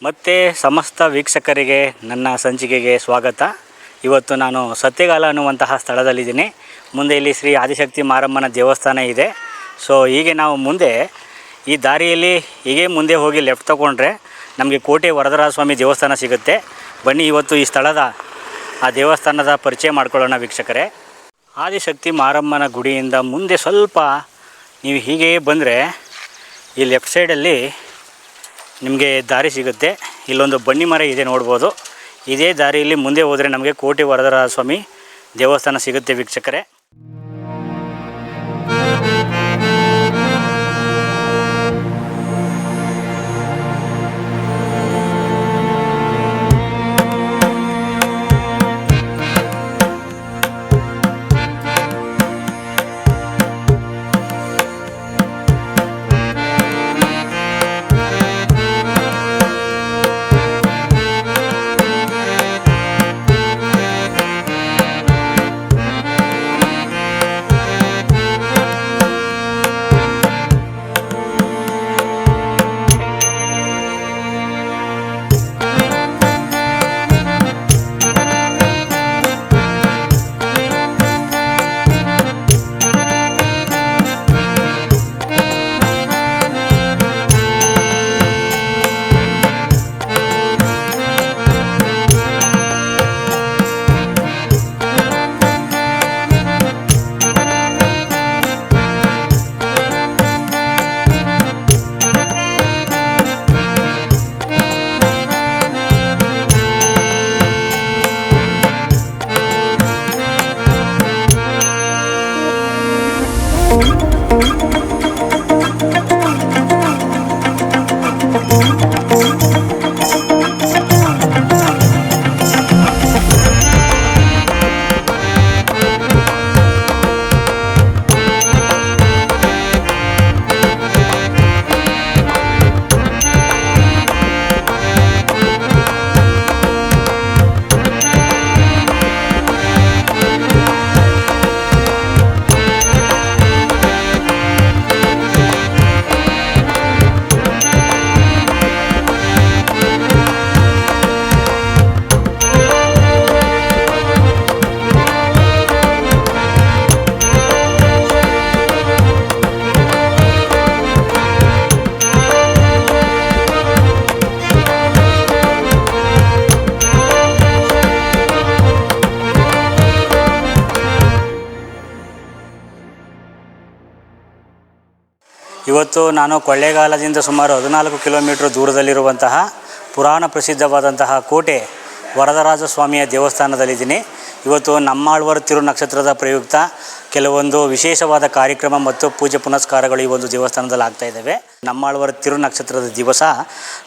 ಮತ್ತು ಸಮಸ್ತ ವೀಕ್ಷಕರಿಗೆ ನನ್ನ ಸಂಚಿಕೆಗೆ ಸ್ವಾಗತ. ಇವತ್ತು ನಾನು ಸತ್ಯಗಾಲ ಅನ್ನುವಂತಹ ಸ್ಥಳದಲ್ಲಿದ್ದೀನಿ. ಮುಂದೆ ಇಲ್ಲಿ ಶ್ರೀ ಆದಿಶಕ್ತಿ ಮಾರಮ್ಮನ ದೇವಸ್ಥಾನ ಇದೆ. ಸೊ ಹೀಗೆ ನಾವು ಮುಂದೆ ಈ ದಾರಿಯಲ್ಲಿ ಹೀಗೆ ಮುಂದೆ ಹೋಗಿ ಲೆಫ್ಟ್ ತಗೊಂಡ್ರೆ ನಮಗೆ ಕೋಟೆ ವರದರಾಜ ಸ್ವಾಮಿ ದೇವಸ್ಥಾನ ಸಿಗುತ್ತೆ. ಬನ್ನಿ ಇವತ್ತು ಈ ಸ್ಥಳದ ಆ ದೇವಸ್ಥಾನದ ಪರಿಚಯ ಮಾಡ್ಕೊಳ್ಳೋಣ ವೀಕ್ಷಕರೇ. ಆದಿಶಕ್ತಿ ಮಾರಮ್ಮನ ಗುಡಿಯಿಂದ ಮುಂದೆ ಸ್ವಲ್ಪ ನೀವು ಹೀಗೆ ಬಂದರೆ ಈ ಲೆಫ್ಟ್ ಸೈಡಲ್ಲಿ ನಿಮಗೆ ದಾರಿ ಸಿಗುತ್ತೆ. ಇಲ್ಲೊಂದು ಬನ್ನಿ ಮರ ಇದೆ ನೋಡ್ಬೋದು. ಇದೇ ದಾರಿಯಲ್ಲಿ ಮುಂದೆ ಹೋದರೆ ನಮಗೆ ಕೋಟೆ ವರದರಾಜ ಸ್ವಾಮಿ ದೇವಸ್ಥಾನ ಸಿಗುತ್ತೆ ವೀಕ್ಷಕರೇ. ಇವತ್ತು ನಾನು ಕೊಳ್ಳೇಗಾಲದಿಂದ ಸುಮಾರು 14 ಕಿಲೋಮೀಟರ್ ದೂರದಲ್ಲಿರುವಂತಹ ಪುರಾಣ ಪ್ರಸಿದ್ಧವಾದಂತಹ ಕೋಟೆ ವರದರಾಜ ಸ್ವಾಮಿಯ ದೇವಸ್ಥಾನದಲ್ಲಿದ್ದೀನಿ. ಇವತ್ತು ನಮ್ಮಾಳ್ವಾರ ತಿರು ನಕ್ಷತ್ರದ ಪ್ರಯುಕ್ತ ಕೆಲವೊಂದು ವಿಶೇಷವಾದ ಕಾರ್ಯಕ್ರಮ ಮತ್ತು ಪೂಜೆ ಪುನಸ್ಕಾರಗಳು ಈ ಒಂದು ದೇವಸ್ಥಾನದಲ್ಲಿ ಆಗ್ತಾ ಇದ್ದಾವೆ. ನಮ್ಮಾಳ್ವಾರ ತಿರು ನಕ್ಷತ್ರದ ದಿವಸ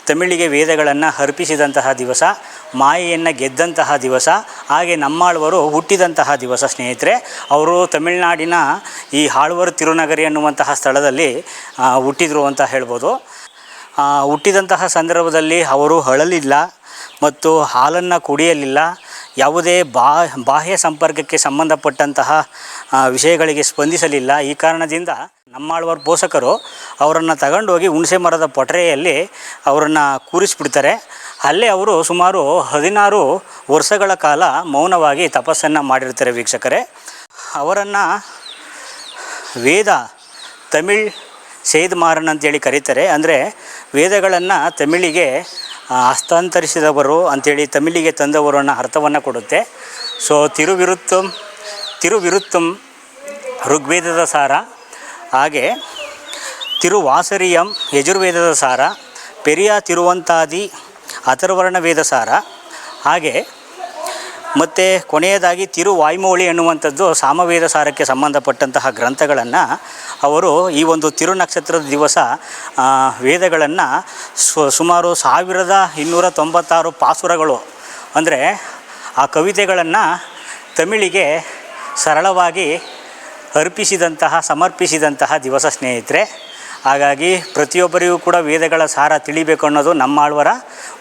ತಮಿಳಿಗೆ ವೇದಗಳನ್ನು ಅರ್ಪಿಸಿದಂತಹ ದಿವಸ, ಮಾಯೆಯನ್ನು ಗೆದ್ದಂತಹ ದಿವಸ, ಹಾಗೆ ನಮ್ಮಾಳ್ವರು ಹುಟ್ಟಿದಂತಹ ದಿವಸ ಸ್ನೇಹಿತರೆ. ಅವರು ತಮಿಳುನಾಡಿನ ಈ ಆಳ್ವಾರ್ ತಿರುನಗರಿ ಅನ್ನುವಂತಹ ಸ್ಥಳದಲ್ಲಿ ಹುಟ್ಟಿದರು ಅಂತ ಹೇಳ್ಬೋದು. ಹುಟ್ಟಿದಂತಹ ಸಂದರ್ಭದಲ್ಲಿ ಅವರು ಅಳಲಿಲ್ಲ ಮತ್ತು ಹಾಲನ್ನು ಕುಡಿಯಲಿಲ್ಲ. ಯಾವುದೇ ಬಾಹ್ಯ ಸಂಪರ್ಕಕ್ಕೆ ಸಂಬಂಧಪಟ್ಟಂತಹ ವಿಷಯಗಳಿಗೆ ಸ್ಪಂದಿಸಲಿಲ್ಲ. ಈ ಕಾರಣದಿಂದ ನಮ್ಮಾಳ್ವಾರ್ ಪೋಷಕರು ಅವರನ್ನು ತಗೊಂಡೋಗಿ ಹುಣಸೆ ಮರದ ಪೊಟರೆಯಲ್ಲಿ ಅವರನ್ನು ಕೂರಿಸಿಬಿಡ್ತಾರೆ. ಅಲ್ಲೇ ಅವರು ಸುಮಾರು 16 ವರ್ಷಗಳ ಕಾಲ ಮೌನವಾಗಿ ತಪಸ್ಸನ್ನು ಮಾಡಿರ್ತಾರೆ ವೀಕ್ಷಕರೇ. ಅವರನ್ನು ವೇದ ತಮಿಳ್ ಸೇದ್ಮಾರನ್ ಅಂತೇಳಿ ಕರೀತಾರೆ. ಅಂದರೆ ವೇದಗಳನ್ನು ತಮಿಳಿಗೆ ಹಸ್ತಾಂತರಿಸಿದವರು ಅಂಥೇಳಿ ತಮಿಳಿಗೆ ತಂದವರು ಅನ್ನೋ ಅರ್ಥವನ್ನು ಕೊಡುತ್ತೆ. ಸೊ ತಿರುವಿರುತ್ತಂ ಋಗ್ವೇದದ ಸಾರ, ಹಾಗೆ ತಿರುವಾಸರಿಯಂ ಯಜುರ್ವೇದದ ಸಾರ, ಪೆರಿಯ ತಿರುವಂತಾದಿ ಅಥರ್ವರ್ಣ ವೇದ ಸಾರ, ಹಾಗೆ ಮತ್ತು ಕೊನೆಯದಾಗಿ ತಿರುವಾಯ್ಮೋಳಿ ಅನ್ನುವಂಥದ್ದು ಸಾಮವೇದ ಸಾರಕ್ಕೆ ಸಂಬಂಧಪಟ್ಟಂತಹ ಗ್ರಂಥಗಳನ್ನು ಅವರು ಈ ಒಂದು ತಿರು ನಕ್ಷತ್ರದ ದಿವಸ ವೇದಗಳನ್ನು ಸುಮಾರು 1296 ಪಾಸುರಗಳು ಅಂದರೆ ಆ ಕವಿತೆಗಳನ್ನು ತಮಿಳಿಗೆ ಸರಳವಾಗಿ ಸಮರ್ಪಿಸಿದಂತಹ ದಿವಸ ಸ್ನೇಹಿತರೆ. ಹಾಗಾಗಿ ಪ್ರತಿಯೊಬ್ಬರಿಗೂ ಕೂಡ ವೇದಗಳ ಸಾರ ತಿಳಿಬೇಕು ಅನ್ನೋದು ನಮ್ಮಾಳ್ವರ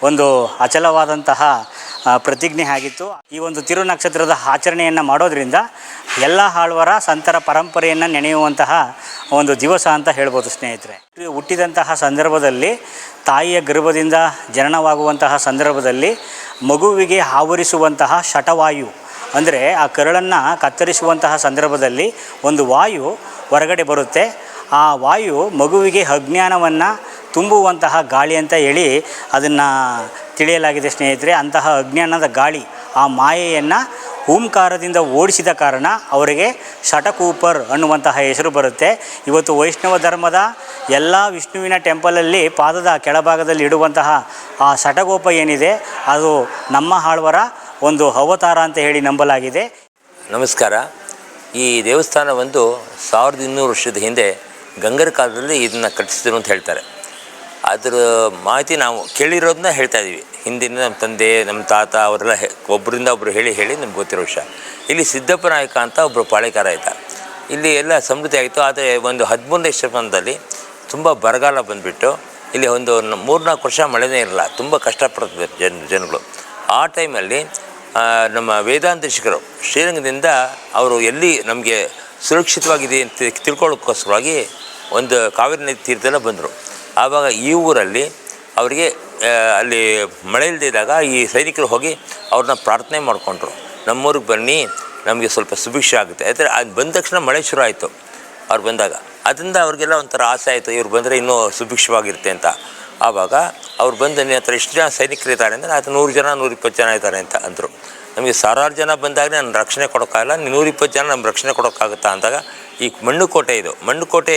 ಒಂದು ಅಚಲವಾದಂತಹ ಪ್ರತಿಜ್ಞೆ ಆಗಿತ್ತು. ಈ ಒಂದು ತಿರು ನಕ್ಷತ್ರದ ಆಚರಣೆಯನ್ನು ಮಾಡೋದ್ರಿಂದ ಎಲ್ಲ ಆಳ್ವರ ಸಂತರ ಪರಂಪರೆಯನ್ನು ನೆನೆಯುವಂತಹ ಒಂದು ದಿವಸ ಅಂತ ಹೇಳ್ಬೋದು ಸ್ನೇಹಿತರೆ. ಹುಟ್ಟಿದಂತಹ ಸಂದರ್ಭದಲ್ಲಿ ತಾಯಿಯ ಗರ್ಭದಿಂದ ಜನನವಾಗುವಂತಹ ಸಂದರ್ಭದಲ್ಲಿ ಮಗುವಿಗೆ ಆವರಿಸುವಂತಹ ಶಟವಾಯು ಅಂದರೆ ಆ ಕರಳನ್ನು ಕತ್ತರಿಸುವಂತಹ ಸಂದರ್ಭದಲ್ಲಿ ಒಂದು ವಾಯು ಹೊರಗಡೆ ಬರುತ್ತೆ. ಆ ವಾಯು ಮಗುವಿಗೆ ಅಜ್ಞಾನವನ್ನು ತುಂಬುವಂತಹ ಗಾಳಿ ಅಂತ ಹೇಳಿ ಅದನ್ನು ತಿಳಿಯಲಾಗಿದೆ ಸ್ನೇಹಿತರೆ. ಅಂತಹ ಅಜ್ಞಾನದ ಗಾಳಿ ಆ ಮಾಯೆಯನ್ನು ಓಂಕಾರದಿಂದ ಓಡಿಸಿದ ಕಾರಣ ಅವರಿಗೆ ಶಟಕೂಪರ್ ಅನ್ನುವಂತಹ ಹೆಸರು ಬರುತ್ತೆ. ಇವತ್ತು ವೈಷ್ಣವ ಧರ್ಮದ ಎಲ್ಲ ವಿಷ್ಣುವಿನ ಟೆಂಪಲಲ್ಲಿ ಪಾದದ ಕೆಳಭಾಗದಲ್ಲಿ ಇಡುವಂತಹ ಆ ಶಟಗೋಪ ಏನಿದೆ ಅದು ನಮ್ಮ ಆಳ್ವರ ಒಂದು ಅವತಾರ ಅಂತ ಹೇಳಿ ನಂಬಲಾಗಿದೆ. ನಮಸ್ಕಾರ. ಈ ದೇವಸ್ಥಾನ ಒಂದು 1200 ವರ್ಷದ ಹಿಂದೆ ಗಂಗರ ಕಾಲದಲ್ಲಿ ಇದನ್ನು ಕಟ್ಟಿಸಿದ್ರು ಅಂತ ಹೇಳ್ತಾರೆ. ಅದರ ಮಾಹಿತಿ ನಾವು ಕೇಳಿರೋದನ್ನ ಹೇಳ್ತಾ ಇದ್ದೀವಿ. ಹಿಂದಿನ ನಮ್ಮ ತಂದೆ ನಮ್ಮ ತಾತ ಅವರೆಲ್ಲ ಒಬ್ಬರಿಂದ ಒಬ್ಬರು ಹೇಳಿ ನಮ್ಗೆ ಗೊತ್ತಿರೋ ವಿಷಯ. ಇಲ್ಲಿ ಸಿದ್ದಪ್ಪ ನಾಯಕ ಅಂತ ಒಬ್ಬರು ಪಾಳೆಗಾರ ಇದ್ದ. ಇಲ್ಲಿ ಎಲ್ಲ ಸಮೃದ್ಧಿ ಆಯಿತು. ಆದರೆ ಒಂದು 13ನೇ ಶತಮಾನದಲ್ಲಿ ತುಂಬ ಬರಗಾಲ ಬಂದುಬಿಟ್ಟು ಇಲ್ಲಿ ಒಂದು 3-4 ವರ್ಷ ಮಳೆನೇ ಇರಲ್ಲ. ತುಂಬ ಕಷ್ಟಪಡ್ತಾರೆ ಜನಗಳು. ಆ ಟೈಮಲ್ಲಿ ನಮ್ಮ ವೇದಾಂತೇಶಕರು ಶ್ರೀರಂಗದಿಂದ ಅವರು ಎಲ್ಲಿ ನಮಗೆ ಸುರಕ್ಷಿತವಾಗಿದೆ ಅಂತ ತಿಳ್ಕೊಳ್ಳೋಕ್ಕೋಸ್ಕರವಾಗಿ ಒಂದು ಕಾವೇರಿ ನದಿ ತೀರದೆಲ್ಲ ಬಂದರು. ಆವಾಗ ಈ ಊರಲ್ಲಿ ಅವರಿಗೆ ಅಲ್ಲಿ ಮಳೆ ಇಲ್ಲದಿದ್ದಾಗ ಈ ಸೈನಿಕರು ಹೋಗಿ ಅವ್ರನ್ನ ಪ್ರಾರ್ಥನೆ ಮಾಡಿಕೊಂಡ್ರು, ನಮ್ಮೂರಿಗೆ ಬನ್ನಿ, ನಮಗೆ ಸ್ವಲ್ಪ ಸುಭಿಕ್ಷೆ ಆಗುತ್ತೆ. ಯಾಕಂದರೆ ಅದು ಬಂದ ತಕ್ಷಣ ಮಳೆ ಶುರು ಆಯಿತು ಅವ್ರು ಬಂದಾಗ. ಅದರಿಂದ ಅವ್ರಿಗೆಲ್ಲ ಒಂಥರ ಆಸೆ ಆಯಿತು, ಇವ್ರು ಬಂದರೆ ಇನ್ನೂ ಸುಭಿಕ್ಷವಾಗಿರುತ್ತೆ ಅಂತ. ಆವಾಗ ಅವ್ರು ಬಂದು ನಿನ್ನ ಹತ್ರ ಎಷ್ಟು ಜನ ಸೈನಿಕರಿದ್ದಾರೆ ಅಂದರೆ ಅದು 100 ಜನ 120 ಜನ ಇದ್ದಾರೆ ಅಂತ ಅಂದರು. ನಮಗೆ 1000 ಜನ ಬಂದಾಗ ನಾನು ರಕ್ಷಣೆ ಕೊಡೋಕ್ಕಾಗಲ್ಲ, 120 ಜನ ನಮ್ಗೆ ರಕ್ಷಣೆ ಕೊಡೋಕ್ಕಾಗುತ್ತಾ ಅಂದಾಗ ಈ ಮಣ್ಣುಕೋಟೆ ಇದು ಮಣ್ಣುಕೋಟೆ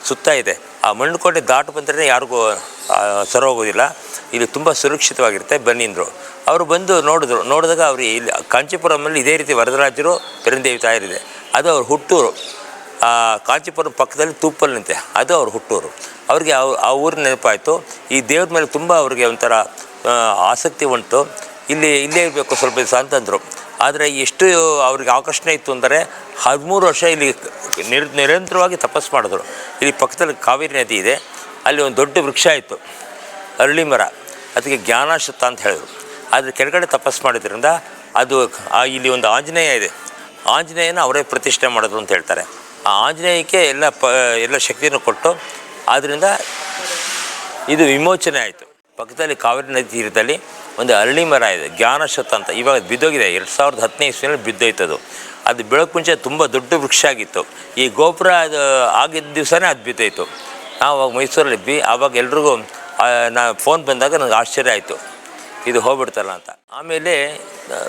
ಸುತ್ತ ಇದೆ. ಆ ಮಣ್ಣುಕೋಟೆ ದಾಟು ಬಂದರೆ ಯಾರಿಗೂ ಸರೋಗೋದಿಲ್ಲ, ಇಲ್ಲಿ ತುಂಬ ಸುರಕ್ಷಿತವಾಗಿರುತ್ತೆ ಬನ್ನಿ ಅಂದರು. ಅವರು ಬಂದು ನೋಡಿದಾಗ ಅವ್ರಿಗೆ ಇಲ್ಲಿ ಕಾಂಚೀಪುರಮಲ್ಲಿ ಇದೇ ರೀತಿ ವರದರಾಜರು ಪೆರಂದೇವಿ ತಾಯರಿದೆ, ಅದು ಅವ್ರ ಹುಟ್ಟೂರು. ಕಾಂಚೀಪುರಂ ಪಕ್ಕದಲ್ಲಿ ತೂಪಲ್ಲಿಂತೆ, ಅದು ಅವ್ರ ಹುಟ್ಟೂರು. ಅವ್ರಿಗೆ ಆ ಊರಿನ ನೆನಪಾಯಿತು. ಈ ದೇವ್ರ ಮೇಲೆ ತುಂಬ ಅವ್ರಿಗೆ ಒಂಥರ ಆಸಕ್ತಿ ಉಂಟು. ಇಲ್ಲೇ ಇರಬೇಕು ಸ್ವಲ್ಪ ದಿವಸ ಅಂತಂದರು. ಆದರೆ ಎಷ್ಟು ಅವ್ರಿಗೆ ಆಕರ್ಷಣೆ ಇತ್ತು ಅಂದರೆ 13 ವರ್ಷ ಇಲ್ಲಿ ನಿರಂತರವಾಗಿ ತಪಸ್ಸು ಮಾಡಿದ್ರು. ಇಲ್ಲಿ ಪಕ್ಕದಲ್ಲಿ ಕಾವೇರಿ ನದಿ ಇದೆ, ಅಲ್ಲಿ ಒಂದು ದೊಡ್ಡ ವೃಕ್ಷ ಇತ್ತು, ಅರಳಿ ಮರ, ಅದಕ್ಕೆ ಜ್ಞಾನಾಶ್ವತ್ಥ ಅಂತ ಹೇಳಿದ್ರು. ಅದ್ರ ಕೆಳಗಡೆ ತಪಸ್ಸು ಮಾಡಿದ್ರಿಂದ ಅದು ಇಲ್ಲಿ ಒಂದು ಆಂಜನೇಯ ಇದೆ, ಆಂಜನೇಯನ ಅವರೇ ಪ್ರತಿಷ್ಠೆ ಮಾಡಿದ್ರು ಅಂತ ಹೇಳ್ತಾರೆ. ಆ ಆಂಜನೇಯಕ್ಕೆ ಎಲ್ಲ ಶಕ್ತಿಯನ್ನು ಕೊಟ್ಟು ಆದ್ದರಿಂದ ಇದು ವಿಮೋಚನೆ ಆಯಿತು. ಪಕ್ಕದಲ್ಲಿ ಕಾವೇರಿ ನದಿ ತೀರದಲ್ಲಿ ಒಂದು ಅರಳಿ ಮರ ಇದೆ, ಜ್ಞಾನಶ್ವತ್ಥ ಅಂತ. ಇವಾಗ ಬಿದ್ದೋಗಿದೆ, 2010ನೇ ಇಸ್ವಿನಲ್ಲಿ ಬಿದ್ದೋಯ್ತದು. ಅದು ಬೆಳಕು ಮುಂಚೆ ತುಂಬ ದೊಡ್ಡ ವೃಕ್ಷ ಆಗಿತ್ತು. ಈ ಗೋಪುರ ಅದು ಆಗಿದ್ದ ದಿವಸನೇ ಅದು ಬಿದ್ದೋಯ್ತು. ನಾವು ಅವಾಗ ಮೈಸೂರಲ್ಲಿದ್ವಿ. ಆವಾಗ ಎಲ್ರಿಗೂ ಫೋನ್ ಬಂದಾಗ ನನಗೆ ಆಶ್ಚರ್ಯ ಆಯಿತು, ಇದು ಹೋಗ್ಬಿಡ್ತಲ್ಲ ಅಂತ. ಆಮೇಲೆ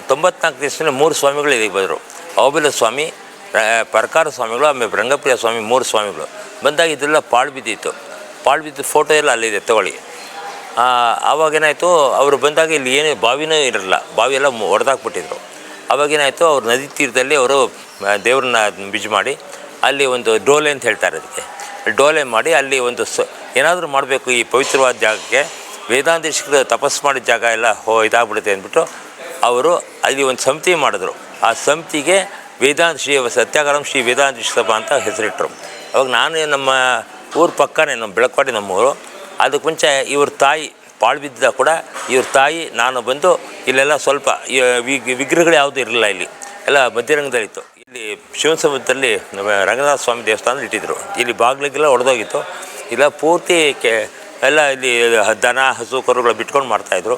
94 ಇಸ್ವಿನಲ್ಲಿ 3 ಸ್ವಾಮಿಗಳು ಇದಕ್ಕೆ ಬಂದರು. ಅಹೋಬಿಲ ಸ್ವಾಮಿ, ಪರಕಾರ ಸ್ವಾಮಿಗಳು, ಆಮೇಲೆ ರಂಗಪ್ರಿಯ ಸ್ವಾಮಿ, 3 ಸ್ವಾಮಿಗಳು ಬಂದಾಗ ಇದೆಲ್ಲ ಪಾಳು ಬಿದ್ದಿತ್ತು. ಪಾಳು ಬಿದ್ದ ಫೋಟೋ ಎಲ್ಲ ಅಲ್ಲಿದೆ, ತಗೊಳ್ಳಿ. ಆವಾಗೇನಾಯಿತು, ಅವರು ಬಂದಾಗ ಇಲ್ಲಿ ಏನು ಬಾವಿನೂ ಇರಲ್ಲ, ಬಾವಿ ಎಲ್ಲ ಒಡೆದಾಕ್ಬಿಟ್ಟಿದ್ರು. ಆವಾಗೇನಾಯಿತು, ಅವ್ರು ನದಿ ತೀರದಲ್ಲಿ ಅವರು ದೇವ್ರನ್ನ ಬಿಜ್ ಮಾಡಿ ಅಲ್ಲಿ ಒಂದು ಡೋಲೆ ಅಂತ ಹೇಳ್ತಾರೆ, ಅದಕ್ಕೆ ಡೋಲೆ ಮಾಡಿ ಅಲ್ಲಿ ಒಂದು ಏನಾದರೂ ಮಾಡಬೇಕು ಈ ಪವಿತ್ರವಾದ ಜಾಗಕ್ಕೆ. ವೇದಾಂತೇಶಕರು ತಪಸ್ಸು ಮಾಡಿದ ಜಾಗ ಎಲ್ಲ ಇದಾಗ್ಬಿಡುತ್ತೆ ಅಂದ್ಬಿಟ್ಟು ಅವರು ಅಲ್ಲಿ ಒಂದು ಸಮಿತಿ ಮಾಡಿದ್ರು. ಆ ಸಮಿತಿಗೆ ವೇದಾಂತ ಶ್ರೀ ಸತ್ಯಾಗ್ರಹಂ ಶ್ರೀ ವೇದಾಂತ ಸಭಾ ಅಂತ ಹೆಸರಿಟ್ಟರು. ಅವಾಗ ನಾನು ನಮ್ಮ ಊರ ಪಕ್ಕನೇ, ನಮ್ಮ ಬೆಳಕವಾಡಿ ನಮ್ಮೂರು. ಅದಕ್ಕೆ ಮುಂಚೆ ಇವ್ರ ತಾಯಿ ಪಾಳು ಬಿದ್ದ ಕೂಡ ಇವ್ರ ತಾಯಿ ನಾನು ಬಂದು ಇಲ್ಲೆಲ್ಲ ಸ್ವಲ್ಪ ವಿಗ್ರಹಗಳು ಯಾವುದೂ ಇರಲಿಲ್ಲ, ಇಲ್ಲಿ ಎಲ್ಲ ಮಧ್ಯರಂಗದಲ್ಲಿತ್ತು. ಇಲ್ಲಿ ಶಿವನ ಸಮುದ್ರದಲ್ಲಿ ರಂಗನಾಥ ಸ್ವಾಮಿ ದೇವಸ್ಥಾನ ಇಟ್ಟಿದ್ರು. ಇಲ್ಲಿ ಬಾಗಿಲಿಗೆಲ್ಲ ಒಡೆದೋಗಿತ್ತು. ಇಲ್ಲ ಪೂರ್ತಿ ಎಲ್ಲ ಇಲ್ಲಿ ದನ ಹಸು ಕರುಗಳು ಬಿಟ್ಕೊಂಡು ಮಾಡ್ತಾಯಿದ್ರು.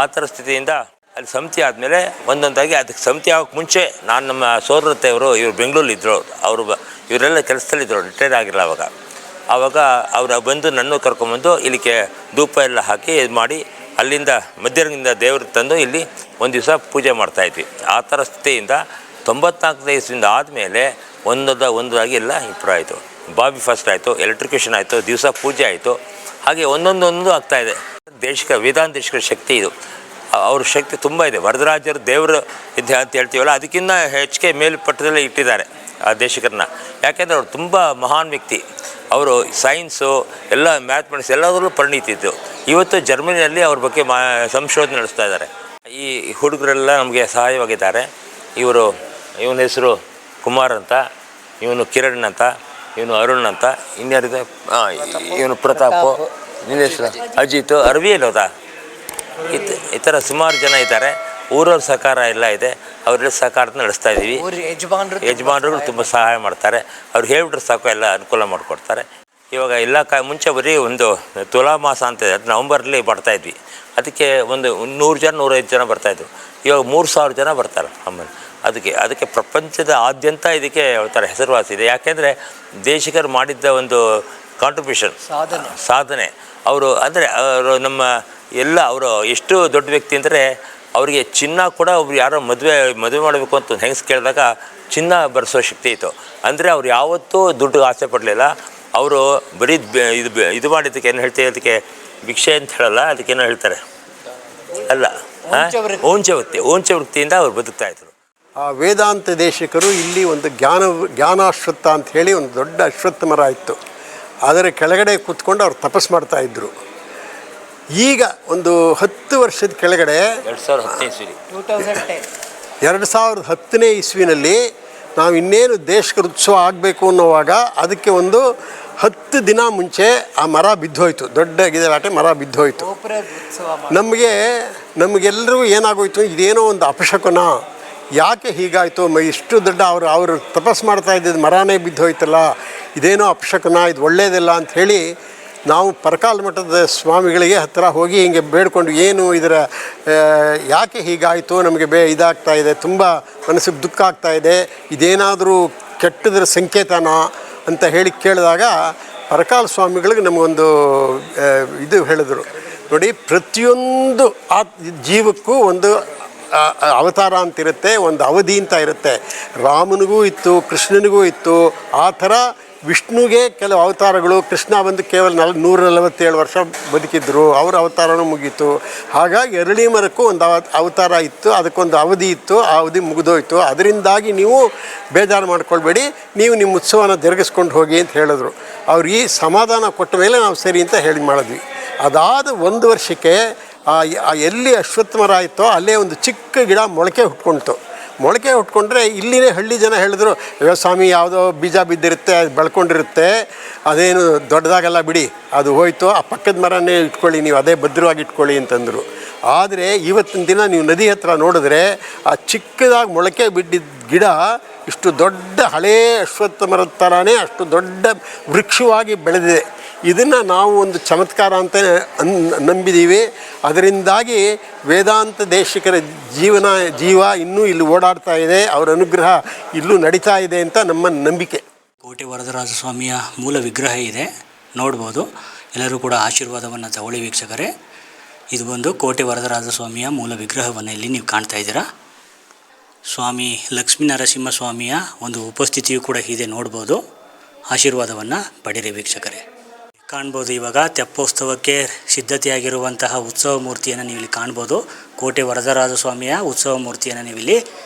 ಆ ಥರ ಸ್ಥಿತಿಯಿಂದ ಅಲ್ಲಿ ಸಮಿತಿ ಆದಮೇಲೆ ಒಂದೊಂದಾಗಿ ಅದಕ್ಕೆ ಸಮಿತಿ ಆಗೋಕ್ಕೆ ಮುಂಚೆ ನಾನು ನಮ್ಮ ಸೋದರತೆಯವರು ಇವರು ಬೆಂಗಳೂರಲ್ಲಿದ್ದರು, ಇವರೆಲ್ಲ ಕೆಲಸದಲ್ಲಿದ್ದರು, ರಿಟೈರ್ ಆಗಿರಲ್ಲ ಆವಾಗ ಅವ್ರು ಬಂದು ನನ್ನ ಕರ್ಕೊಂಬಂದು ಇಲ್ಲಿಗೆ ಧೂಪ ಎಲ್ಲ ಹಾಕಿ ಇದು ಮಾಡಿ ಅಲ್ಲಿಂದ ಮಧ್ಯರಂಗದಿಂದ ದೇವ್ರಿಗೆ ತಂದು ಇಲ್ಲಿ ಒಂದು ದಿವಸ ಪೂಜೆ ಮಾಡ್ತಾಯಿದ್ವಿ. ಆ ಥರ ಸ್ಥಿತಿಯಿಂದ 94 ಇಸ್ವಿಯಿಂದ ಆದಮೇಲೆ ಒಂದಾಗಿ ಎಲ್ಲ ಇಂಪ್ರೂವ್ ಆಯಿತು. ಬಾವಿ ಫಸ್ಟ್ ಆಯಿತು, ಎಲೆಕ್ಟ್ರಿಕೇಷನ್ ಆಯಿತು, ದಿವಸ ಪೂಜೆ ಆಯಿತು. ಹಾಗೆ ಒಂದೊಂದು ಆಗ್ತಾಯಿದೆ. ವೇದಾಂತೇಶಕರ ಶಕ್ತಿ ಇದು, ಅವ್ರ ಶಕ್ತಿ ತುಂಬ ಇದೆ. ವರದರಾಜರು ದೇವರು ಇದೆ ಅಂತ ಹೇಳ್ತೀವಲ್ಲ, ಅದಕ್ಕಿಂತ ಹೆಚ್ಚಿಗೆ ಮೇಲ್ಪಟ್ಟದಲ್ಲೇ ಇಟ್ಟಿದ್ದಾರೆ ಆ ದೇಶಕರನ್ನ. ಯಾಕೆಂದರೆ ಅವ್ರು ತುಂಬ ಮಹಾನ್ ವ್ಯಕ್ತಿ. ಅವರು ಸೈನ್ಸು ಎಲ್ಲ ಮ್ಯಾಥಮೆಟಿಕ್ಸ್ ಎಲ್ಲದರಲ್ಲೂ ಪರಿಣಿತಿದ್ದು. ಇವತ್ತು ಜರ್ಮನಿಯಲ್ಲಿ ಅವ್ರ ಬಗ್ಗೆ ಸಂಶೋಧನೆ ನಡೆಸ್ತಾ ಇದ್ದಾರೆ. ಈ ಹುಡುಗರೆಲ್ಲ ನಮಗೆ ಸಹಾಯವಾಗಿದ್ದಾರೆ. ಇವನ ಹೆಸರು ಕುಮಾರ್ ಅಂತ, ಇವನು ಕಿರಣ್ ಅಂತ, ಇವನು ಅರುಣ್ ಅಂತ, ಇನ್ಯಾರಿದೆ ಇವನು ಪ್ರತಾಪು, ನಿನ್ನ ಹೆಸರು ಅಜಿತ್, ಅರವಿ ಎಲ್ಲೋದಾ, ಈ ಥರ ಸುಮಾರು ಜನ ಇದ್ದಾರೆ. ಊರವ್ರ ಸಹಕಾರ ಎಲ್ಲ ಇದೆ, ಅವರೆಲ್ಲ ಸಹಕಾರದಿಂದ ನಡೆಸ್ತಾ ಇದ್ದೀವಿ. ಯಜಮಾನರುಗಳು ತುಂಬ ಸಹಾಯ ಮಾಡ್ತಾರೆ. ಅವ್ರು ಹೇಳ್ಬಿಟ್ರೆ ಸಾಕು, ಎಲ್ಲ ಅನುಕೂಲ ಮಾಡಿಕೊಡ್ತಾರೆ. ಇವಾಗ ಎಲ್ಲ ಮುಂಚೆ ಬರೀ ಒಂದು ತುಲಾ ಮಾಸ ಅಂತ ಇದೆ, ಅದು ನವಂಬರಲ್ಲಿ ಬರ್ತಾಯಿದ್ವಿ. ಅದಕ್ಕೆ ಒಂದು 100 ಜನ 105 ಜನ ಬರ್ತಾಯಿದ್ರು. ಇವಾಗ 3000 ಜನ ಬರ್ತಾರೆ ಆಮೇಲೆ. ಅದಕ್ಕೆ ಪ್ರಪಂಚದ ಆದ್ಯಂತ ಇದಕ್ಕೆ ಒಂಥರ ಹೆಸರುವಾಸಿ ಇದೆ. ಯಾಕೆಂದರೆ ದೇಶಿಗರು ಮಾಡಿದ್ದ ಒಂದು ಕಾಂಟ್ರಿಬ್ಯೂಷನ್, ಸಾಧನೆ. ಅವರು ಅಂದರೆ ಅವರು ನಮ್ಮ ಎಲ್ಲ ಅವರು ಎಷ್ಟು ದೊಡ್ಡ ವ್ಯಕ್ತಿ ಅಂದರೆ, ಅವರಿಗೆ ಚಿನ್ನ ಕೂಡ ಒಬ್ರು ಯಾರೋ ಮದುವೆ ಮಾಡಬೇಕು ಅಂತ ಒಂದು ಹೆಂಗಸ್ ಕೇಳಿದಾಗ ಚಿನ್ನ ಬರೆಸೋ ಶಕ್ತಿ ಇತ್ತು. ಅಂದರೆ ಅವ್ರು ಯಾವತ್ತೂ ದುಡ್ಡು ಆಸೆ ಪಡಲಿಲ್ಲ. ಅವರು ಬರೀ ಇದು ಮಾಡಿದ್ದಕ್ಕೆ ಏನು ಹೇಳ್ತೀವಿ, ಅದಕ್ಕೆ ಭಿಕ್ಷೆ ಅಂತ ಹೇಳಲ್ಲ, ಅದಕ್ಕೇನೋ ಹೇಳ್ತಾರೆ ಅಲ್ಲ, ಓಂಚ ವೃತ್ತಿಯಿಂದ ಅವ್ರು ಬದುಕ್ತಾಯಿದ್ರು. ಆ ವೇದಾಂತ ದೇಶಿಕರು ಇಲ್ಲಿ ಒಂದು ಜ್ಞಾನಾಶ್ವತ್ಥ ಅಂತ ಹೇಳಿ ಒಂದು ದೊಡ್ಡ ಅಶ್ವತ್ಥ ಮರ ಇತ್ತು. ಅದರ ಕೆಳಗಡೆ ಕೂತ್ಕೊಂಡು ಅವ್ರು ತಪಸ್ಸು ಮಾಡ್ತಾಯಿದ್ರು. ಈಗ ಒಂದು 10 ವರ್ಷದ ಕೆಳಗಡೆ 2010ನೇ ಇಸ್ವಿನಲ್ಲಿ ನಾವು ಇನ್ನೇನು ದೇಶಕ್ಕೆ ಉತ್ಸವ ಆಗಬೇಕು ಅನ್ನೋವಾಗ ಅದಕ್ಕೆ ಒಂದು 10 ದಿನ ಮುಂಚೆ ಆ ಮರ ಬಿದ್ದೋಯ್ತು. ದೊಡ್ಡ ಗಿಡಲಾಟೆ ಮರ ಬಿದ್ದೋಯ್ತು. ನಮಗೆಲ್ಲರಿಗೂ ಏನಾಗೋಯ್ತು, ಇದೇನೋ ಒಂದು ಅಪಶಕುನ, ಯಾಕೆ ಹೀಗಾಯಿತು, ಇಷ್ಟು ದೊಡ್ಡ ಅವರು ತಪಸ್ಸು ಮಾಡ್ತಾ ಇದ್ದಿದ್ದು ಮರನೇ ಬಿದ್ದೋಯ್ತಲ್ಲ, ಇದೇನೋ ಅಪಶಕುನ, ಇದು ಒಳ್ಳೆಯದಿಲ್ಲ ಅಂಥೇಳಿ ನಾವು ಪರಕಾಲ ಮಠದ ಸ್ವಾಮಿಗಳಿಗೆ ಹತ್ತಿರ ಹೋಗಿ ಹಿಂಗೆ ಬೇಡ್ಕೊಂಡು, ಏನು ಇದರ ಯಾಕೆ ಹೀಗಾಯಿತು, ನಮಗೆ ಇದಾಗ್ತಾ ಇದೆ, ತುಂಬ ಮನಸ್ಸಿಗೆ ದುಃಖ ಆಗ್ತಾ ಇದೆ, ಇದೇನಾದರೂ ಕೆಟ್ಟದ್ರ ಸಂಕೇತನಾ ಅಂತ ಹೇಳಿ ಕೇಳಿದಾಗ ಪರಕಾಲ ಸ್ವಾಮಿಗಳಿಗೆ ನಮಗೊಂದು ಇದು ಹೇಳಿದ್ರು, ನೋಡಿ ಪ್ರತಿಯೊಂದು ಜೀವಕ್ಕೂ ಒಂದು ಅವತಾರ ಅಂತಿರುತ್ತೆ, ಒಂದು ಅವಧಿ ಅಂತ ಇರುತ್ತೆ. ರಾಮನಿಗೂ ಇತ್ತು, ಕೃಷ್ಣನಿಗೂ ಇತ್ತು. ಆ ಥರ ವಿಷ್ಣುಗೆ ಕೆಲವು ಅವತಾರಗಳು, ಕೃಷ್ಣ ಬಂದು ಕೇವಲ 147 ವರ್ಷ ಬದುಕಿದ್ರು, ಅವರ ಅವತಾರನೂ ಮುಗೀತು. ಹಾಗಾಗಿ ಅರಳಿ ಮರಕ್ಕೂ ಒಂದು ಅವತಾರ ಇತ್ತು, ಅದಕ್ಕೊಂದು ಅವಧಿ ಇತ್ತು, ಆ ಅವಧಿ ಮುಗಿದೋಯ್ತು. ಅದರಿಂದಾಗಿ ನೀವು ಬೇಜಾರು ಮಾಡ್ಕೊಳ್ಬೇಡಿ, ನೀವು ನಿಮ್ಮ ಉತ್ಸವನ ಜರುಗಿಸ್ಕೊಂಡು ಹೋಗಿ ಅಂತ ಹೇಳಿದ್ರು. ಅವ್ರು ಈ ಸಮಾಧಾನ ಕೊಟ್ಟ ಮೇಲೆ ನಾವು ಸರಿ ಅಂತ ಹೇಳಿ ಮಾಡಿದ್ವಿ. ಅದಾದ 1 ವರ್ಷಕ್ಕೆ ಎಲ್ಲಿ ಅಶ್ವತ್ಥ ಮರ ಇತ್ತೋ ಅಲ್ಲೇ ಒಂದು ಚಿಕ್ಕ ಗಿಡ ಮೊಳಕೆ ಹುಟ್ಕೊಂಡ್ರೆ ಇಲ್ಲಿನೇ ಹಳ್ಳಿ ಜನ ಹೇಳಿದ್ರು, ಸ್ವಾಮಿ ಯಾವುದೋ ಬೀಜ ಬಿದ್ದಿರುತ್ತೆ, ಅದು ಬೆಳ್ಕೊಂಡಿರುತ್ತೆ, ಅದೇನು ದೊಡ್ಡದಾಗಲ್ಲ ಬಿಡಿ, ಅದು ಹೋಯ್ತು, ಆ ಪಕ್ಕದ ಮರನೇ ಇಟ್ಕೊಳ್ಳಿ, ನೀವು ಅದೇ ಭದ್ರವಾಗಿ ಇಟ್ಕೊಳ್ಳಿ ಅಂತಂದರು. ಆದರೆ ಇವತ್ತಿನ ದಿನ ನೀವು ನದಿ ಹತ್ರ ನೋಡಿದ್ರೆ ಆ ಚಿಕ್ಕದಾಗಿ ಮೊಳಕೆ ಬಿದ್ದಿದ್ದ ಗಿಡ ಇಷ್ಟು ದೊಡ್ಡ ಹಳೇ ಅಶ್ವತ್ಥ ಮರದ ಥರನೇ ಅಷ್ಟು ದೊಡ್ಡ ವೃಕ್ಷವಾಗಿ ಬೆಳೆದಿದೆ. ಇದನ್ನು ನಾವು ಒಂದು ಚಮತ್ಕಾರ ಅಂತ ನಂಬಿದ್ದೀವಿ. ಅದರಿಂದಾಗಿ ವೇದಾಂತ ದೇಶಿಕರ ಜೀವ ಇನ್ನೂ ಇಲ್ಲಿ ಓಡಾಡ್ತಾ ಇದೆ, ಅವರ ಅನುಗ್ರಹ ಇಲ್ಲೂ ನಡೀತಾ ಇದೆ ಅಂತ ನಮ್ಮ ನಂಬಿಕೆ. ಕೋಟೆ ವರದರಾಜ ಸ್ವಾಮಿಯ ಮೂಲ ವಿಗ್ರಹ ಇದೆ, ನೋಡ್ಬೋದು. ಎಲ್ಲರೂ ಕೂಡ ಆಶೀರ್ವಾದವನ್ನು ತಗೊಳ್ಳಿ ವೀಕ್ಷಕರೇ. ಇದು ಬಂದು ಕೋಟೆ ವರದರಾಜ ಸ್ವಾಮಿಯ ಮೂಲ ವಿಗ್ರಹವನ್ನು ಇಲ್ಲಿ ನೀವು ಕಾಣ್ತಾ ಇದ್ದೀರಾ. ಸ್ವಾಮಿ ಲಕ್ಷ್ಮೀ ನರಸಿಂಹ ಸ್ವಾಮಿಯ ಒಂದು ಉಪಸ್ಥಿತಿಯೂ ಕೂಡ ಇದೆ, ನೋಡ್ಬೋದು. ಆಶೀರ್ವಾದವನ್ನು ಪಡೀರಿ ವೀಕ್ಷಕರೇ. ಕಾಣ್ಬೋದು ಇವಾಗ ತೆಪ್ಪೋತ್ಸವಕ್ಕೆ ಸಿದ್ಧತೆಯಾಗಿರುವಂತಹ ಉತ್ಸವ ಮೂರ್ತಿಯನ್ನು ನೀವು ಇಲ್ಲಿ ಕಾಣ್ಬೋದು. ಕೋಟೆ ವರದರಾಜ ಸ್ವಾಮಿಯ ಉತ್ಸವ ಮೂರ್ತಿಯನ್ನು ನೀವು ಇಲ್ಲಿ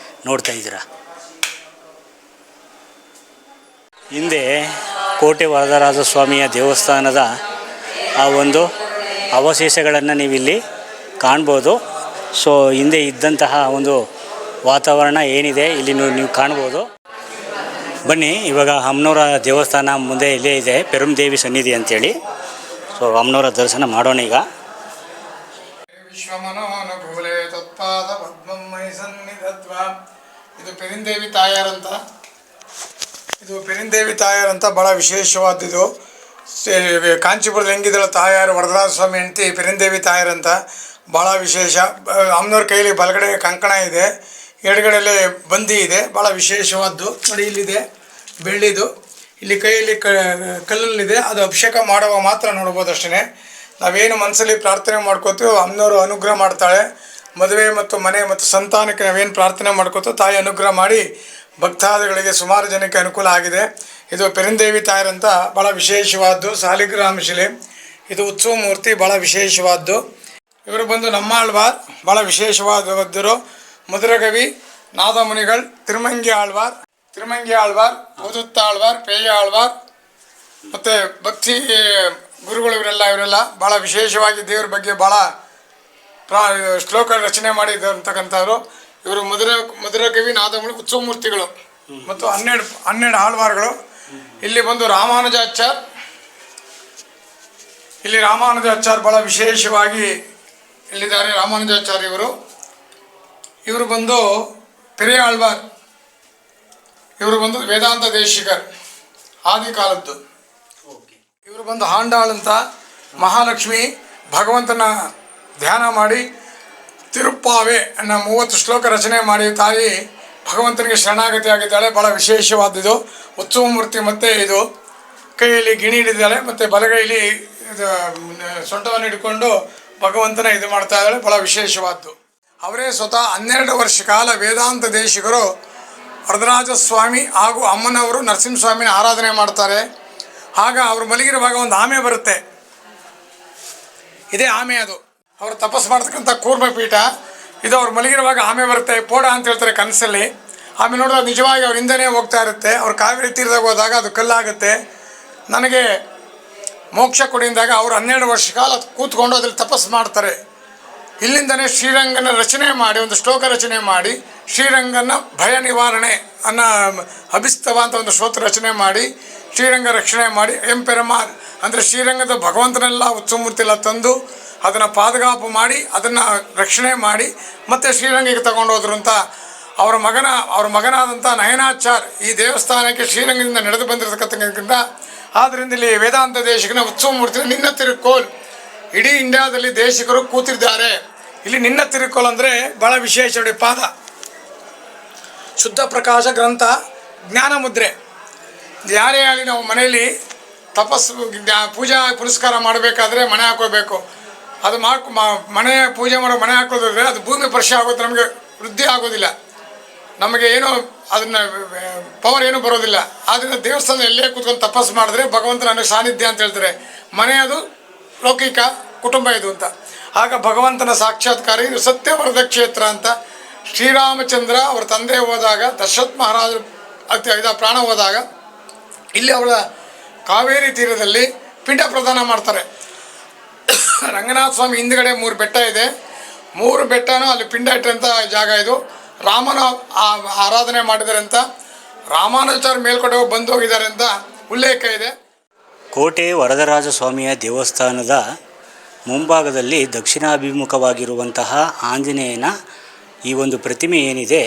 ನೋಡ್ತಾ ಇದ್ದೀರಾ. ಹಿಂದೆ ಕೋಟೆ ವರದರಾಜ ಸ್ವಾಮಿಯ ದೇವಸ್ಥಾನದ ಆ ಒಂದು ಅವಶೇಷಗಳನ್ನು ನೀವಿಲ್ಲಿ ಕಾಣ್ಬೋದು. ಸೊ ಹಿಂದೆ ಇದ್ದಂತಹ ಒಂದು ವಾತಾವರಣ ಏನಿದೆ ಇಲ್ಲಿ ನೀವು ಕಾಣ್ಬೋದು. ಬನ್ನಿ, ಇವಾಗ ಅಮ್ಮನವರ ದೇವಸ್ಥಾನ ಮುಂದೆ ಇಲ್ಲೇ ಇದೆ, ಪೆರುಮದೇವಿ ಸನ್ನಿಧಿ ಅಂತೇಳಿ. ಸೊ ಅಮ್ಮನವರ ದರ್ಶನ ಮಾಡೋಣ ಈಗ. ವಿಶ್ವಮನೋನುಕೂಲೆ ತತ್ಪಾದ ಪದ್ಮಮೈ ಸನ್ನಿಧತ್ವ. ಇದು ಪೆರಿಂದೇವಿ ತಾಯಾರಂತ, ಭಾಳ ವಿಶೇಷವಾದದ್ದು. ಕಾಂಚೀಪುರದ ಹೆಂಗಿದ್ದಳ ತಾಯಾರು ವರದರಾಜ ಸ್ವಾಮಿ ಹೆಂಡತಿ ಪೆರಿಂದೇವಿ ತಾಯಾರಂತ, ಭಾಳ ವಿಶೇಷ. ಅಮ್ಮನವ್ರ ಕೈಯಲ್ಲಿ ಬಲಗಡೆ ಕಂಕಣ ಇದೆ, ಎಡಗಡೆಯಲ್ಲೇ ಬಂದಿ ಇದೆ, ಭಾಳ ವಿಶೇಷವಾದ್ದು. ನೋಡಿ ಇಲ್ಲಿದೆ ಬೆಳ್ಳಿದು, ಇಲ್ಲಿ ಕೈಯಲ್ಲಿ ಕಲ್ಲಲ್ಲಿದೆ, ಅದು ಅಭಿಷೇಕ ಮಾಡುವ ಮಾತ್ರ ನೋಡ್ಬೋದು ಅಷ್ಟೇ. ನಾವೇನು ಮನಸ್ಸಲ್ಲಿ ಪ್ರಾರ್ಥನೆ ಮಾಡ್ಕೋತೀವೋ ಅಮ್ಮನವರು ಅನುಗ್ರಹ ಮಾಡ್ತಾಳೆ. ಮದುವೆ ಮತ್ತು ಮನೆ ಮತ್ತು ಸಂತಾನಕ್ಕೆ ನಾವೇನು ಪ್ರಾರ್ಥನೆ ಮಾಡ್ಕೋತೀವೋ ತಾಯಿ ಅನುಗ್ರಹ ಮಾಡಿ ಭಕ್ತಾದಿಗಳಿಗೆ ಸುಮಾರು ಜನಕ್ಕೆ ಅನುಕೂಲ ಆಗಿದೆ. ಇದು ಪೆರಿಂದೇವಿ ತಾಯರಂತ ಭಾಳ ವಿಶೇಷವಾದ್ದು ಸಾಲಿಗ್ರಾಮ ಶಿಲೆ. ಇದು ಉತ್ಸವ ಮೂರ್ತಿ, ಭಾಳ ವಿಶೇಷವಾದ್ದು. ಇವರು ಬಂದು ನಮ್ಮಾಳ್ವಾರ್, ಭಾಳ ವಿಶೇಷವಾದವರು. ಮಧುರಗವಿ, ನಾದಮುನಿಗಳು, ತಿರುಮಂಗಿ ಆಳ್ವಾರ್, ಓದುತ್ತಾಳ್ವಾರ್, ಪೇಯ ಆಳ್ವಾರ್ ಮತ್ತು ಭಕ್ತಿ ಗುರುಗಳು ಇವರೆಲ್ಲ ಭಾಳ ವಿಶೇಷವಾಗಿ ದೇವ್ರ ಬಗ್ಗೆ ಭಾಳ ಶ್ಲೋಕ ರಚನೆ ಮಾಡಿದಂತಕ್ಕಂಥವ್ರು ಇವರು. ಮಧುರಗವಿ, ನಾದಮುನಿ, ಉತ್ಸವ ಮೂರ್ತಿಗಳು ಮತ್ತು 12 ಆಳ್ವಾರ್ಗಳು. ಇಲ್ಲಿ ಬಂದು ರಾಮಾನುಜಾಚಾರ್ ಭಾಳ ವಿಶೇಷವಾಗಿ ಇಲ್ಲಿದ್ದಾರೆ. ರಾಮಾನುಜಾಚಾರ್ಯ ಇವರು ಇವರು ಬಂದು ಪೆರಿಯಾಳ್ವಾರ್, ಇವರು ಬಂದು ವೇದಾಂತ ದೇಶಿಕರ್ ಆದಿ ಕಾಲದ್ದು. ಇವರು ಬಂದು ಹಾಂಡಾಳ್ ಅಂತ ಮಹಾಲಕ್ಷ್ಮಿ ಭಗವಂತನ ಧ್ಯಾನ ಮಾಡಿ ತಿರುಪ್ಪಾವೆ ಅನ್ನೋ 30 ಶ್ಲೋಕ ರಚನೆ ಮಾಡಿ ತಾಯಿ ಭಗವಂತನಿಗೆ ಶರಣಾಗತಿ ಆಗಿದ್ದಾಳೆ. ಭಾಳ ವಿಶೇಷವಾದದ್ದು ಉತ್ಸವ ಮೂರ್ತಿ. ಮತ್ತು ಇದು ಕೈಯಲ್ಲಿ ಗಿಣಿ ಹಿಡಿದಾಳೆ ಮತ್ತು ಬಲಗೈಲಿ ಇದು ಸೊಂಟವನ್ನು ಹಿಡ್ಕೊಂಡು ಭಗವಂತನ ಇದು ಮಾಡ್ತಾ ಇದ್ದಾಳೆ. ಭಾಳ ವಿಶೇಷವಾದ್ದು. ಅವರೇ ಸ್ವತಃ 12 ವರ್ಷ ಕಾಲ ವೇದಾಂತ ದೇಶಿಕರು ವರದರಾಜ ಸ್ವಾಮಿ ಹಾಗೂ ಅಮ್ಮನವರು ನರಸಿಂಹಸ್ವಾಮಿನ ಆರಾಧನೆ ಮಾಡ್ತಾರೆ. ಆಗ ಅವರು ಮಲಗಿರುವಾಗ ಒಂದು ಆಮೆ ಬರುತ್ತೆ. ಇದೇ ಆಮೆ, ಅದು ಅವರು ತಪಸ್ಸು ಮಾಡ್ತಕ್ಕಂಥ ಕೂರ್ಮಪೀಠ ಇದು. ಅವ್ರು ಮಲಗಿರುವಾಗ ಆಮೆ ಬರುತ್ತೆ, ಪೋಡ ಅಂತ ಹೇಳ್ತಾರೆ ಕನಸಲ್ಲಿ. ಆಮೇಲೆ ನೋಡಿದ್ರೆ ನಿಜವಾಗಿ ಅವ್ರ ಹಿಂದೆನೇ ಹೋಗ್ತಾ ಇರುತ್ತೆ. ಅವ್ರು ಕಾವೇರಿ ತೀರದಾಗ ಹೋದಾಗ ಅದು ಕಲ್ಲಾಗುತ್ತೆ. ನನಗೆ ಮೋಕ್ಷ ಕೊಡಿಂದಾಗ ಅವರು 12 ವರ್ಷ ಕಾಲ ಕೂತ್ಕೊಂಡು ಅದ್ರಲ್ಲಿ ತಪಸ್ಸು ಮಾಡ್ತಾರೆ. ಇಲ್ಲಿಂದನೇ ಶ್ರೀರಂಗನ ರಚನೆ ಮಾಡಿ, ಒಂದು ಶ್ಲೋಕ ರಚನೆ ಮಾಡಿ, ಶ್ರೀರಂಗನ ಭಯ ನಿವಾರಣೆ ಅನ್ನೋ ಅಭಿಸ್ತವ ಅಂತ ಒಂದು ಶ್ಲೋಕ ರಚನೆ ಮಾಡಿ ಶ್ರೀರಂಗ ರಕ್ಷಣೆ ಮಾಡಿ ಎಂಪೆರಮಾರ್ ಅಂದರೆ ಶ್ರೀರಂಗದ ಭಗವಂತನೆಲ್ಲ ಉತ್ಸವಮೂರ್ತಿಯೆಲ್ಲ ತಂದು ಅದನ್ನು ಪಾದಗಾಪು ಮಾಡಿ ಅದನ್ನು ರಕ್ಷಣೆ ಮಾಡಿ ಮತ್ತು ಶ್ರೀರಂಗಕ್ಕೆ ತಗೊಂಡೋದ್ರು ಅಂತ ಅವ್ರ ಮಗನಾದಂಥ ನಯನಾಚಾರ್ ಈ ದೇವಸ್ಥಾನಕ್ಕೆ ಶ್ರೀರಂಗದಿಂದ ನಡೆದು ಬಂದಿರತಕ್ಕಂಥ. ಆದ್ದರಿಂದ ಇಲ್ಲಿ ವೇದಾಂತ ದೇಶಿಕನ ಉತ್ಸವ ಮೂರ್ತಿ ನಿನ್ನ ತಿರುಕೋಲ್. ಇಡೀ ಇಂಡಿಯಾದಲ್ಲಿ ದೇಶಿಕರು ಕೂತಿದ್ದಾರೆ. ಇಲ್ಲಿ ನಿನ್ನ ತಿರುಕೋಲ್ ಅಂದರೆ ಭಾಳ ವಿಶೇಷ. ನೋಡಿ, ಪಾದ ಶುದ್ಧ ಪ್ರಕಾಶ ಗ್ರಂಥ ಜ್ಞಾನ ಮುದ್ರೆ. ಯಾರೇ ಆಗಲಿ ನಾವು ಮನೆಯಲ್ಲಿ ತಪಸ್ಸು ಪೂಜಾ ಪುನಸ್ಕಾರ ಮಾಡಬೇಕಾದ್ರೆ ಮಣೆ ಹಾಕೋಬೇಕು. ಅದು ಮನೆ ಪೂಜೆ ಮಾಡೋ ಮಣೆ ಹಾಕೋದ್ರೆ ಅದು ಭೂಮಿ ಸ್ಪರ್ಶ ಆಗೋದು, ನಮಗೆ ವೃದ್ಧಿ ಆಗೋದಿಲ್ಲ, ನಮಗೆ ಏನೋ ಅದನ್ನು ಪವರ್ ಏನೂ ಬರೋದಿಲ್ಲ. ಆದ್ದರಿಂದ ದೇವಸ್ಥಾನ ಎಲ್ಲೇ ಕೂತ್ಕೊಂಡು ತಪಸ್ಸು ಮಾಡಿದ್ರೆ ಭಗವಂತನ ನನಗೆ ಸಾನ್ನಿಧ್ಯ ಅಂತ ಹೇಳ್ತಾರೆ. ಮನೆ ಅದು ಲೌಕಿಕ ಕುಟುಂಬ ಇದು ಅಂತ. ಆಗ ಭಗವಂತನ ಸಾಕ್ಷಾತ್ಕಾರ. ಇದು ಸತ್ಯವರದ ಕ್ಷೇತ್ರ ಅಂತ. ಶ್ರೀರಾಮಚಂದ್ರ ಅವರ ತಂದೆ ಹೋದಾಗ, ದಶರಥ ಮಹಾರಾಜರು ಪ್ರಾಣ ಹೋದಾಗ ಇಲ್ಲಿ ಅವಳ ಕಾವೇರಿ ತೀರದಲ್ಲಿ ಪಿಂಡ ಪ್ರದಾನ ಮಾಡ್ತಾರೆ. ರಂಗನಾಥ ಸ್ವಾಮಿ ಹಿಂದ್ಗಡೆ 3 ಬೆಟ್ಟ ಇದೆ. 3 ಬೆಟ್ಟನೂ ಅಲ್ಲಿ ಪಿಂಡ ಇಟ್ಟಂಥ ಜಾಗ ಇದು. ರಾಮನ ಆರಾಧನೆ ಮಾಡಿದ್ದಾರೆ ಅಂತ, ರಾಮಾನುಜಾಚಾರ್ಯ ಮೇಲ್ಗಡೆ ಬಂದು ಹೋಗಿದ್ದಾರೆ ಅಂತ ಉಲ್ಲೇಖ ಇದೆ. ಕೋಟೆ ವರದರಾಜ ಸ್ವಾಮಿಯ ದೇವಸ್ಥಾನದ ಮುಂಭಾಗದಲ್ಲಿ ದಕ್ಷಿಣಾಭಿಮುಖವಾಗಿರುವಂತಹ ಆಂಜನೇಯನ ಈ ಒಂದು ಪ್ರತಿಮೆ ಏನಿದೆ,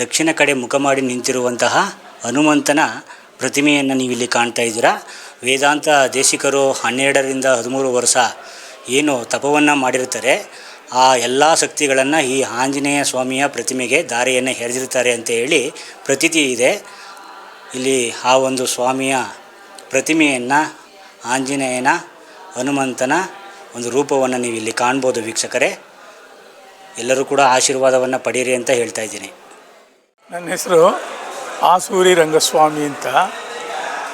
ದಕ್ಷಿಣ ಕಡೆ ಮುಖ ಮಾಡಿ ನಿಂತಿರುವಂತಹ ಹನುಮಂತನ ಪ್ರತಿಮೆಯನ್ನು ನೀವು ಇಲ್ಲಿ ಕಾಣ್ತಾ ಇದ್ದೀರಾ. ವೇದಾಂತ ದೇಶಿಕರು 12ರಿಂದ 13 ವರ್ಷ ಏನು ತಪವನ್ನು ಮಾಡಿರ್ತಾರೆ, ಆ ಎಲ್ಲ ಶಕ್ತಿಗಳನ್ನು ಈ ಆಂಜನೇಯ ಸ್ವಾಮಿಯ ಪ್ರತಿಮೆಗೆ ದಾರಿಯನ್ನು ಎರೆದಿರ್ತಾರೆ ಅಂತ ಹೇಳಿ ಪ್ರತೀತಿ ಇದೆ. ಇಲ್ಲಿ ಆ ಒಂದು ಸ್ವಾಮಿಯ ಪ್ರತಿಮೆಯನ್ನು, ಆಂಜನೇಯನ ಹನುಮಂತನ ಒಂದು ರೂಪವನ್ನು ನೀವು ಇಲ್ಲಿ ಕಾಣ್ಬೋದು ವೀಕ್ಷಕರೇ. ಎಲ್ಲರೂ ಕೂಡ ಆಶೀರ್ವಾದವನ್ನು ಪಡೀರಿ ಅಂತ ಹೇಳ್ತಾ ಇದ್ದೀನಿ. ನನ್ನ ಹೆಸರು ಆಸೂರಿ ರಂಗಸ್ವಾಮಿ ಅಂತ.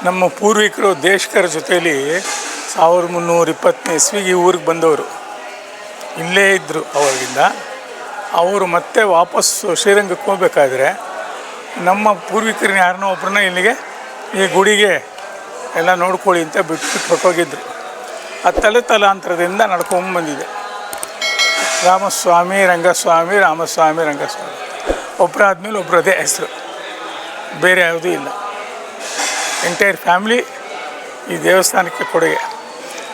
ನಮ್ಮ ಪೂರ್ವಿಕರು ದೇಶಿಕರ ಜೊತೆಯಲ್ಲಿ 1320ನೇ ಇಸ್ವಿಗೆ ಈ ಊರಿಗೆ ಬಂದವರು. ಇಲ್ಲೇ ಇದ್ದರು ಅವಾಗಿಂದ. ಅವರು ಮತ್ತೆ ವಾಪಸ್ಸು ಶ್ರೀರಂಗಕ್ಕೆ ಹೋಗ್ಬೇಕಾದ್ರೆ ನಮ್ಮ ಪೂರ್ವಿಕರನ್ನ ಯಾರನ್ನೋ ಒಬ್ಬರನ್ನ ಇಲ್ಲಿಗೆ ಈ ಗುಡಿಗೆ ಎಲ್ಲ ನೋಡ್ಕೊಳ್ಳಿ ಅಂತ ಬಿಟ್ಟು ಹೊರಟೋಗಿದ್ರು. ಆ ತಲಾಂತರದಿಂದ ನಡ್ಕೊಂಬಂದಿದೆ. ರಾಮಸ್ವಾಮಿ ರಂಗಸ್ವಾಮಿ, ರಾಮಸ್ವಾಮಿ ರಂಗಸ್ವಾಮಿ, ಒಬ್ಬರಾದ್ಮೇಲೆ ಒಬ್ಬರದೇ ಹೆಸರು, ಬೇರೆ ಯಾವುದೂ ಇಲ್ಲ. ಎಂಟೈರ್ ಫ್ಯಾಮ್ಲಿ ಈ ದೇವಸ್ಥಾನಕ್ಕೆ ಕೊಡುಗೆ.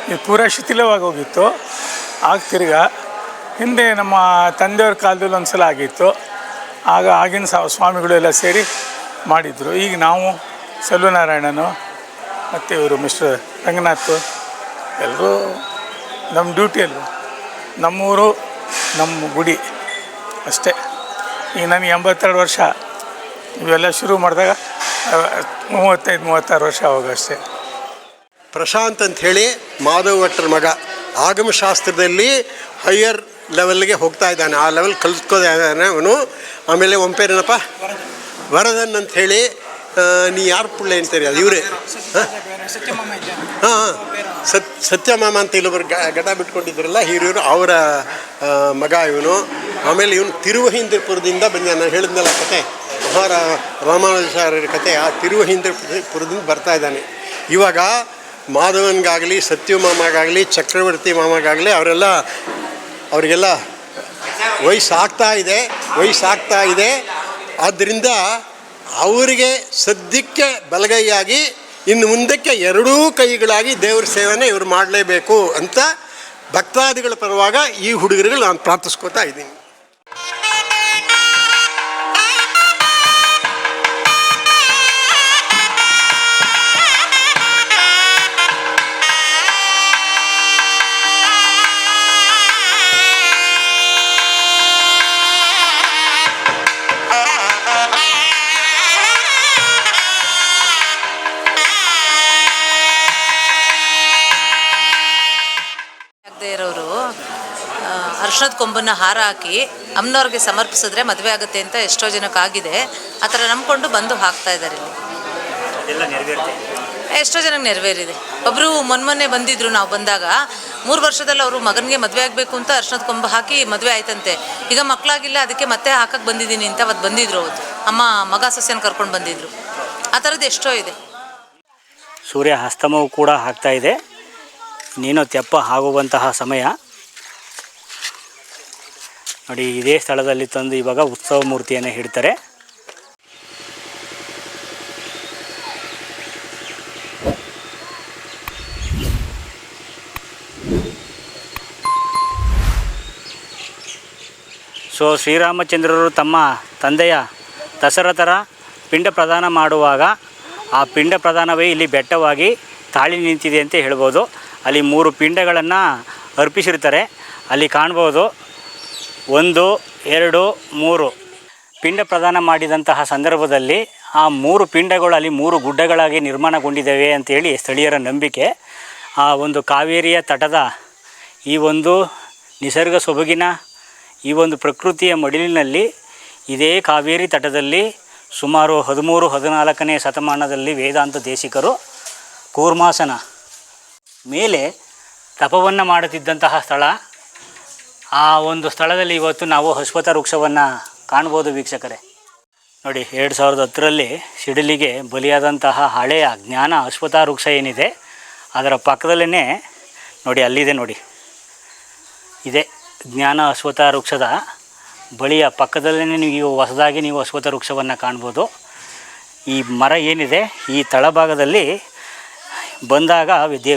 ಇದು ಪೂರಾ ಶಿಥಿಲವಾಗಿ ಹೋಗಿತ್ತು. ಆಗ ತಿರ್ಗಾ ಹಿಂದೆ ನಮ್ಮ ತಂದೆಯವ್ರ ಕಾಲದಲ್ಲಿ ಒಂದು ಸಲ ಆಗಿತ್ತು. ಆಗ ಆಗಿನ ಸ್ವಾಮಿಗಳೆಲ್ಲ ಸೇರಿ ಮಾಡಿದರು. ಈಗ ನಾವು ಸೆಲ್ವನಾರಾಯಣನು ಮತ್ತು ಇವರು ಮಿಸ್ಟರ್ ರಂಗನಾಥ್ ಎಲ್ಲರೂ ನಮ್ಮ ಡ್ಯೂಟಿಯಲ್ಲೂ ನಮ್ಮೂರು ನಮ್ಮ ಗುಡಿ ಅಷ್ಟೇ. ಈಗ ನನಗೆ 82 ವರ್ಷ. ಇವೆಲ್ಲ ಶುರು ಮಾಡಿದಾಗ 35-36 ವರ್ಷ ಅವಾಗಷ್ಟೇ. ಪ್ರಶಾಂತ್ ಅಂಥೇಳಿ ಮಾಧವ್ ಭಟ್ರ ಮಗ. ಆಗಮಶಾಸ್ತ್ರದಲ್ಲಿ ಹೈಯರ್ ಲೆವೆಲ್ಗೆ ಹೋಗ್ತಾ ಇದ್ದಾನೆ. ಆ ಲೆವೆಲ್ ಕಲ್ತ್ಕೋದಾನೆ ಅವನು. ಆಮೇಲೆ ಒಂಪೇರೇನಪ್ಪ ವರದನ್ ಅಂಥೇಳಿ, ನೀ ಯಾರು ಪುಳ್ಳೆ ಅಂತೀರಿ ಅದು ಇವರೇ. ಹಾಂ, ಸತ್ಯಮಾಮ ಅಂತ ಇಲ್ಲೊಬ್ಬರು ಗಡ ಬಿಟ್ಕೊಂಡಿದ್ರಲ್ಲ ಹಿರಿಯರು, ಅವರ ಮಗ ಇವನು. ಆಮೇಲೆ ಇವನು ತಿರುವಹಿಂದ್ರಪುರದಿಂದ ಬಂದ. ನಾನು ಹೇಳಿದ್ನಲ್ಲ ಕತೆ, ರಾಮಾನುಜಾಚಾರ್ಯರ ಕತೆ. ಆ ತಿರುವಹಿಂದ್ರಪುರದಿಂದ ಬರ್ತಾ ಇದ್ದಾನೆ. ಇವಾಗ ಮಾಧವನ್ಗಾಗಲಿ, ಸತ್ಯಮಾಮಗಾಗಲಿ, ಚಕ್ರವರ್ತಿ ಮಾಮಗಾಗಲಿ ಅವರಿಗೆಲ್ಲ ವಯಸ್ಸಾಗ್ತಾ ಇದೆ. ಆದ್ದರಿಂದ ಅವರಿಗೆ ಸದ್ಯಕ್ಕೆ ಬಲಗೈಯಾಗಿ, ಇನ್ನು ಮುಂದಕ್ಕೆ 2 ಕೈಗಳಾಗಿ ದೇವ್ರ ಸೇವೆನೇ ಇವರು ಮಾಡಲೇಬೇಕು ಅಂತ ಭಕ್ತಾದಿಗಳ ಪರವಾಗ ಈ ಹುಡುಗರಿಗೆ ನಾನು ಪ್ರಾರ್ಥಿಸ್ಕೋತಾ ಇದ್ದೀನಿ. ಇರೋರು ಅರ್ಶಿಣದ ಕೊಂಬನ್ನ ಹಾರ ಹಾಕಿ ಅಮ್ಮನವ್ರಿಗೆ ಸಮರ್ಪಿಸಿದ್ರೆ ಮದುವೆ ಆಗುತ್ತೆ ಅಂತ ಎಷ್ಟೋ ಜನಕ್ಕಾಗಿದೆ. ಆ ಥರ ನಂಬ್ಕೊಂಡು ಬಂದು ಹಾಕ್ತಾ ಇದ್ದಾರೆ ಇಲ್ಲಿ. ಎಷ್ಟೋ ಜನಕ್ಕೆ ನೆರವೇರಿದೆ. ಒಬ್ಬರು ಮೊನ್ನೆ ಬಂದಿದ್ರು, ನಾವು ಬಂದಾಗ 3 ವರ್ಷದಲ್ಲಿ ಅವರು ಮಗನಿಗೆ ಮದುವೆ ಆಗಬೇಕು ಅಂತ ಅರ್ಶಿಣದ ಕೊಂಬು ಹಾಕಿ ಮದುವೆ ಆಯ್ತಂತೆ. ಈಗ ಮಕ್ಕಳಾಗಿಲ್ಲ, ಅದಕ್ಕೆ ಮತ್ತೆ ಹಾಕಕ್ಕೆ ಬಂದಿದ್ದೀನಿ ಅಂತ ಅವತ್ತು ಬಂದಿದ್ರು. ಅವತ್ತು ಅಮ್ಮ ಮಗ ಸೊಸೆನ ಕರ್ಕೊಂಡು ಬಂದಿದ್ರು. ಆ ಥರದ್ದು ಎಷ್ಟೋ ಇದೆ. ಸೂರ್ಯ ಅಸ್ತಮವು ಕೂಡ ಆಗ್ತಾ ಇದೆ. ನೀನು ತೆಪ್ಪ ಆಗುವಂತಹ ಸಮಯ ನೋಡಿ. ಇದೇ ಸ್ಥಳದಲ್ಲಿ ತಂದು ಇವಾಗ ಉತ್ಸವ ಮೂರ್ತಿಯನ್ನು ಇಡ್ತಾರೆ. ಸೊ ಶ್ರೀರಾಮಚಂದ್ರರು ತಮ್ಮ ತಂದೆಯ ದಶರಥರ ಪಿಂಡ ಪ್ರದಾನ ಮಾಡುವಾಗ ಆ ಪಿಂಡ ಪ್ರದಾನವೇ ಇಲ್ಲಿ ಬೆಟ್ಟವಾಗಿ ತಾಳಿ ನಿಂತಿದೆ ಅಂತ ಹೇಳ್ಬೋದು. ಅಲ್ಲಿ 3 ಪಿಂಡಗಳನ್ನು ಅರ್ಪಿಸಿರ್ತಾರೆ. ಅಲ್ಲಿ ಕಾಣ್ಬೋದು 1, 2, 3 ಪಿಂಡ ಪ್ರದಾನ ಮಾಡಿದಂತಹ ಸಂದರ್ಭದಲ್ಲಿ ಆ 3 ಪಿಂಡಗಳು ಅಲ್ಲಿ 3 ಗುಡ್ಡಗಳಾಗಿ ನಿರ್ಮಾಣಗೊಂಡಿದ್ದಾವೆ ಅಂತೇಳಿ ಸ್ಥಳೀಯರ ನಂಬಿಕೆ. ಆ ಒಂದು ಕಾವೇರಿಯ ತಟದ ಈ ಒಂದು ನಿಸರ್ಗ ಸೊಬಗಿನ ಈ ಒಂದು ಪ್ರಕೃತಿಯ ಮಡಿಲಿನಲ್ಲಿ ಇದೇ ಕಾವೇರಿ ತಟದಲ್ಲಿ ಸುಮಾರು 13-14ನೇ ಶತಮಾನದಲ್ಲಿ ವೇದಾಂತ ದೇಶಿಕರು ಕೂರ್ಮಾಸನ ಮೇಲೆ ತಪವನ್ನು ಮಾಡುತ್ತಿದ್ದಂತಹ ಸ್ಥಳ. ಆ ಒಂದು ಸ್ಥಳದಲ್ಲಿ ಇವತ್ತು ನಾವು ಅಶ್ವತ್ಥ ವೃಕ್ಷವನ್ನು ಕಾಣ್ಬೋದು ವೀಕ್ಷಕರೇ. ನೋಡಿ 2010ರಲ್ಲಿ ಸಿಡಿಲಿಗೆ ಬಲಿಯಾದಂತಹ ಹಳೆಯ ಜ್ಞಾನ ಅಶ್ವತ್ಥ ವೃಕ್ಷ ಏನಿದೆ ಅದರ ಪಕ್ಕದಲ್ಲೇ ನೋಡಿ, ಅಲ್ಲಿದೆ ನೋಡಿ, ಇದೆ ಜ್ಞಾನ ಅಶ್ವತ್ಥ ವೃಕ್ಷದ ಬಳಿಯ ಪಕ್ಕದಲ್ಲೇ ನೀವು ಹೊಸದಾಗಿ ನೀವು ಅಶ್ವತ್ಥ ವೃಕ್ಷವನ್ನು ಕಾಣ್ಬೋದು. ಈ ಮರ ಏನಿದೆ ಈ ತಳಭಾಗದಲ್ಲಿ ಬಂದಾಗ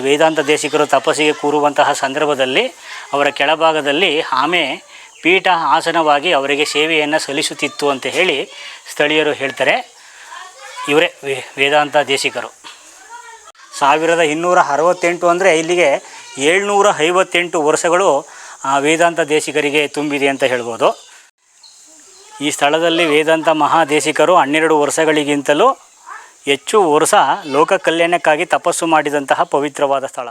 ವೇದಾಂತ ದೇಶಿಕರು ತಪಸ್ಸಿಗೆ ಕೂರುವಂತಹ ಸಂದರ್ಭದಲ್ಲಿ ಅವರ ಕೆಳಭಾಗದಲ್ಲಿ ಆಮೆ ಪೀಠ ಆಸನವಾಗಿ ಅವರಿಗೆ ಸೇವೆಯನ್ನು ಸಲ್ಲಿಸುತ್ತಿತ್ತು ಅಂತ ಹೇಳಿ ಸ್ಥಳೀಯರು ಹೇಳ್ತಾರೆ. ಇವರೇ ವೇದಾಂತ ದೇಶಿಕರು. 1268 ಅಂದರೆ ಇಲ್ಲಿಗೆ 758 ವರ್ಷಗಳು ವೇದಾಂತ ದೇಶಿಕರಿಗೆ ತುಂಬಿದೆ ಅಂತ ಹೇಳ್ಬೋದು. ಈ ಸ್ಥಳದಲ್ಲಿ ವೇದಾಂತ ಮಹಾದೇಶಿಕರು 12 ವರ್ಷಗಳಿಗಿಂತಲೂ ಹೆಚ್ಚು ವರ್ಷ ಲೋಕ ಕಲ್ಯಾಣಕ್ಕಾಗಿ ತಪಸ್ಸು ಮಾಡಿದಂತಹ ಪವಿತ್ರವಾದ ಸ್ಥಳ.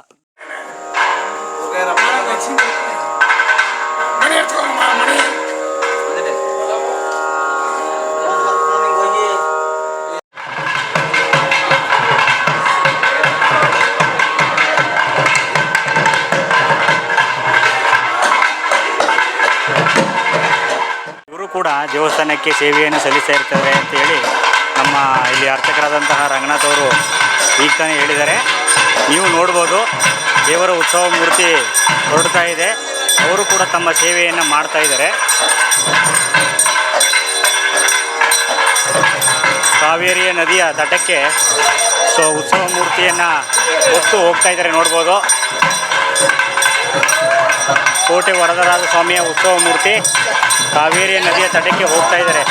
ಕೂಡ ದೇವಸ್ಥಾನಕ್ಕೆ ಸೇವೆಯನ್ನು ಸಲ್ಲಿಸ್ತಾ ಇರ್ತಾರೆ ಅಂತೇಳಿ ನಮ್ಮ ಇಲ್ಲಿ ಅರ್ಚಕರಾದಂತಹ ರಂಗನಾಥ್ ಅವರು ಈಗ ತಾನೇ ಹೇಳಿದ್ದಾರೆ. ನೀವು ನೋಡ್ಬೋದು ದೇವರ ಉತ್ಸವ ಮೂರ್ತಿ ಹೊರಡ್ತಾ ಇದೆ. ಅವರು ಕೂಡ ತಮ್ಮ ಸೇವೆಯನ್ನು ಮಾಡ್ತಾ ಇದ್ದಾರೆ. ಕಾವೇರಿಯ ನದಿಯ ತಟಕ್ಕೆ ಉತ್ಸವ ಮೂರ್ತಿಯನ್ನು ಹೊತ್ತು ಹೋಗ್ತಾ ಇದ್ದಾರೆ ನೋಡ್ಬೋದು. ಕೋಟೆ ವರದರಾಜ ಸ್ವಾಮಿಯ ಉತ್ಸವ ಮೂರ್ತಿ ಕಾವೇರಿಯ ನದಿಯ ತಟಕ್ಕೆ ಹೋಗ್ತಾ ಇದ್ದಾರೆ.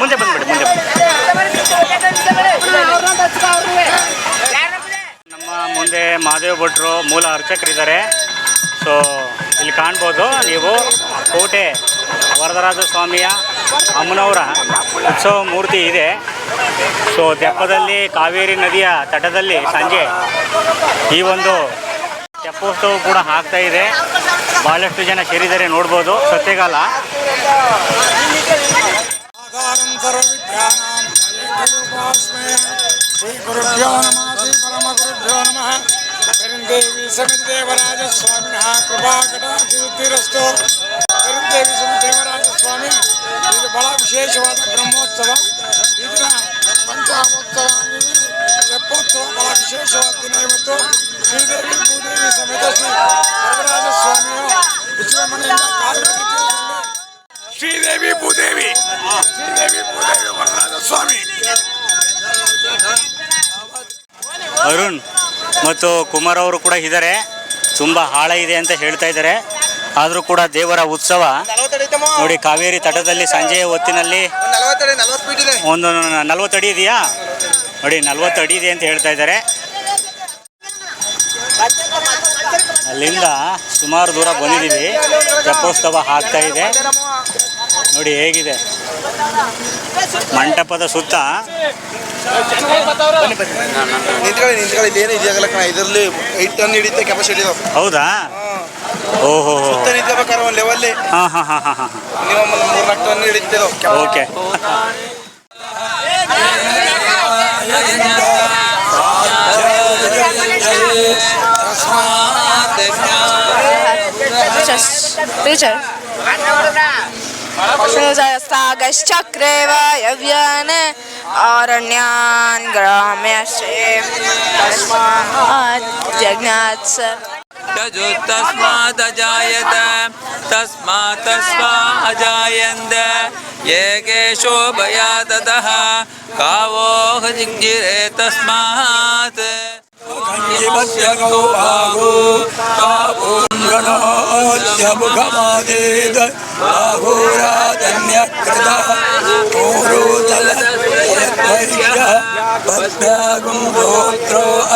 ಮುಂದೆ ಬಂದ್ಬಿಡಿ. ನಮ್ಮ ಮುಂದೆ ಮಹಾದೇವ ಭಟ್ರು ಮೂಲ ಅರ್ಚಕರಿದ್ದಾರೆ. ಸೊ ಇಲ್ಲಿ ಕಾಣ್ಬೋದು ನೀವು ಕೋಟೆ ವರದರಾಜ ಸ್ವಾಮಿಯ ಅಮ್ಮನವರ ಉತ್ಸವ ಮೂರ್ತಿ ಇದೆ. ಸೊ ತೆಪ್ಪದಲ್ಲಿ ಕಾವೇರಿ ನದಿಯ ತಟದಲ್ಲಿ ಸಂಜೆ ಈ ಒಂದು ತೆಪ್ಪ ತೆಪ್ಪೋತ್ಸವ ಕೂಡ ಆಗ್ತಾ ಇದೆ. ಭಾಳಷ್ಟು ಜನ ಸೇರಿದರೆ ನೋಡ್ಬೋದು. ಸತ್ಯಕಾಲ ಆಧಾರಂ ಸರ್ವವಿದ್ಯಾನಾಂ ಏಕೈಕಮಾಸ್ಮೇ ಶ್ರೀ ಗುರುಭ್ಯೋ ನಮಃ ಶ್ರೀ ಪರಮಗುರುಭ್ಯೋ ನಮಃ ಪೆರಂದೇವಿ ಸಮಿತಿ ದೇವರಾಜ ಸ್ವಾಮಿನಃ ಕೃಪಾಕಟಾಕ್ಷಿರಸ್ತು. ಪೆರಂದೇವಿ ಸಮಿತಿ ದೇವರಾಜ ಸ್ವಾಮಿ ಇದು ಬಹಳ ವಿಶೇಷವಾದ ಬ್ರಹ್ಮೋತ್ಸವ. ಈ ದಿನ ಪಂಚಾಮೋತ್ಸವ ತೆಪ್ಪೋತ್ಸವ ಬಹಳ ವಿಶೇಷವಾದ ದಿನ. ಇವತ್ತು ಶ್ರೀದೇವಿ ಭೂದೇವಿ ಸಮೇತ ಶ್ರೀ ವರದರಾಜ ಸ್ವಾಮಿಯು ವಿಜೃಂಭಣೆಯಿಂದ ಕಾವೇರಿ ತೀರದಲ್ಲಿ ಶ್ರೀದೇವಿ ಭೂದೇವಿ ವರದರಾಜ ಸ್ವಾಮಿ. ಅರುಣ್ ಮತ್ತು ಕುಮಾರ್ ಅವರು ಕೂಡ ಇದ್ದಾರೆ. ತುಂಬ ಆಳ ಇದೆ ಅಂತ ಹೇಳ್ತಾ ಇದ್ದಾರೆ. ಆದರೂ ಕೂಡ ದೇವರ ಉತ್ಸವ ನೋಡಿ, ಕಾವೇರಿ ತಟದಲ್ಲಿ ಸಂಜೆಯ ಹೊತ್ತಿನಲ್ಲಿ ಒಂದು 40 ಅಡಿ ಇದೆಯಾ ನೋಡಿ, 40 ಅಡಿ ಇದೆ ಅಂತ ಹೇಳ್ತಾ ಇದ್ದಾರೆ. ಅಲ್ಲಿಂದ ಸುಮಾರು ದೂರ ಬಂದಿದ್ದೀವಿ. ತೆಪ್ಪೋತ್ಸವ ಆಗ್ತಾ ಇದೆ ನೋಡಿ ಹೇಗಿದೆ. ಮಂಟಪದ ಸುತ್ತ ಇದರಲ್ಲಿ 8 ಟನ್ ಹಿಡಿಯುತ್ತೆ ಕೆಪಾಸಿಟಿ. ಹೌದಾ? ಓಹೋ, ಲೆವೆಲ್ಲಿ ಹಾಂ ಹಾಂ ಹಾಂ ಹಾಂ ಹಾಂ ನೀವು 3-4 ಟನ್ ಹಿಡಿಯುತ್ತೆ. ಓಕೆ. Richard. सागश्चक्रे वायव्यान् आरण्यान् ग्राम्यश्चे तस्मात् जज्ञात् स तस्मादजायत तस्मात् अजायन्त येकेशो भया ततः गावो जिञ्जिरे तस्मात्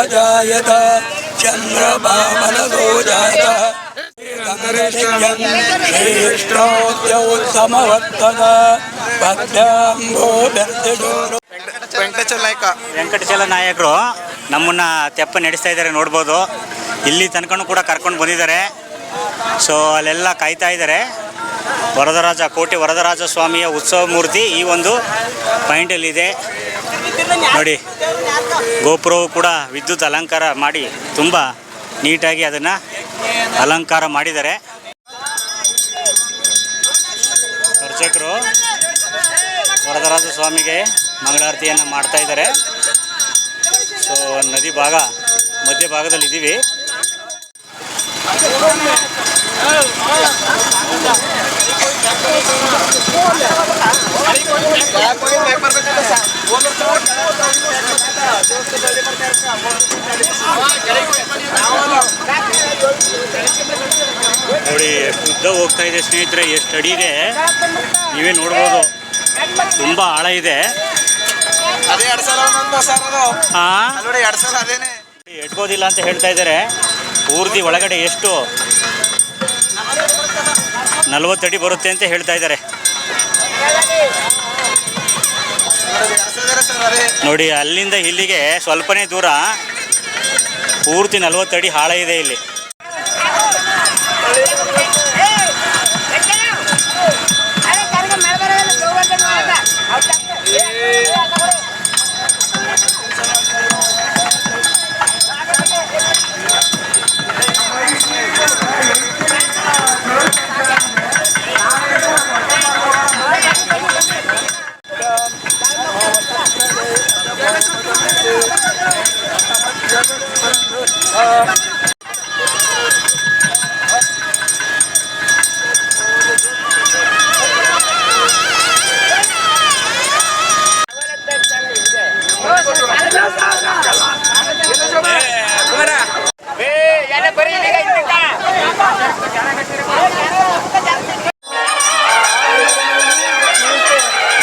अजायत चंद्रबामनो जात श्रेष्ठोत्समवर्तन ವೆಂಕಟಚಲ ನಾಯಕರು ನಮ್ಮನ್ನು ತೆಪ್ಪ ನಡೆಸ್ತಾ ಇದ್ದಾರೆ ನೋಡ್ಬೋದು. ಇಲ್ಲಿ ತನಕನೂ ಕೂಡ ಕರ್ಕೊಂಡು ಬಂದಿದ್ದಾರೆ. ಸೊ ಅಲ್ಲೆಲ್ಲ ಕಾಯ್ತಾ ಇದ್ದಾರೆ. ಕೋಟೆ ವರದರಾಜ ಸ್ವಾಮಿಯ ಉತ್ಸವ ಮೂರ್ತಿ ಈ ಒಂದು ಪಾಯಿಂಟಲ್ಲಿದೆ ನೋಡಿ. ಗೋಪುರವು ಕೂಡ ವಿದ್ಯುತ್ ಅಲಂಕಾರ ಮಾಡಿ ತುಂಬ ನೀಟಾಗಿ ಅದನ್ನು ಅಲಂಕಾರ ಮಾಡಿದ್ದಾರೆ. ಅರ್ಚಕರು ವರದರಾಜ ಸ್ವಾಮಿಗೆ ಮಂಗಳಾರತಿಯನ್ನು ಮಾಡ್ತಾ ಇದ್ದಾರೆ. ಸೊ ನದಿ ಮಧ್ಯ ಭಾಗದಲ್ಲಿ ಇದ್ದೀವಿ. ನೋಡಿ ಎಷ್ಟು ಉದ್ದ ಹೋಗ್ತಾ ಇದೆ ಸ್ನೇಹಿತರೆ, ಎಷ್ಟು ಅಡಿ ಇದೆ ನೀವೇ ನೋಡ್ಬೋದು. ತುಂಬ ಆಳ ಇದೆ. ಎಟ್ಕೋದಿಲ್ಲ ಅಂತ ಹೇಳ್ತಾ ಇದ್ದಾರೆ. ಪೂರ್ತಿ ಒಳಗಡೆ ಎಷ್ಟು 40 ಅಡಿ ಬರುತ್ತೆ ಅಂತ ಹೇಳ್ತಾ ಇದ್ದಾರೆ ನೋಡಿ. ಅಲ್ಲಿಂದ ಇಲ್ಲಿಗೆ ಸ್ವಲ್ಪನೇ ದೂರ, ಪೂರ್ತಿ 40 ಅಡಿ ಆಳ ಇದೆ ಇಲ್ಲಿ.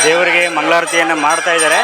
ದೇವರಿಗೆ ಮಂಗಳಾರತಿಯನ್ನು ಮಾಡ್ತಾ ಇದ್ದಾರೆ.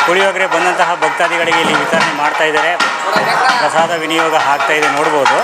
ಪುಳಿಯೋಗರೆ ಬಂದಂತಹ ಭಕ್ತಾದಿಗಳಿಗೆ ಇಲ್ಲಿ ವಿತರಣೆ ಮಾಡ್ತಾ ಇದ್ದಾರೆ. ಪ್ರಸಾದ ವಿನಿಯೋಗ ಆಗ್ತಾ ಇದೆ ನೋಡ್ಬೋದು.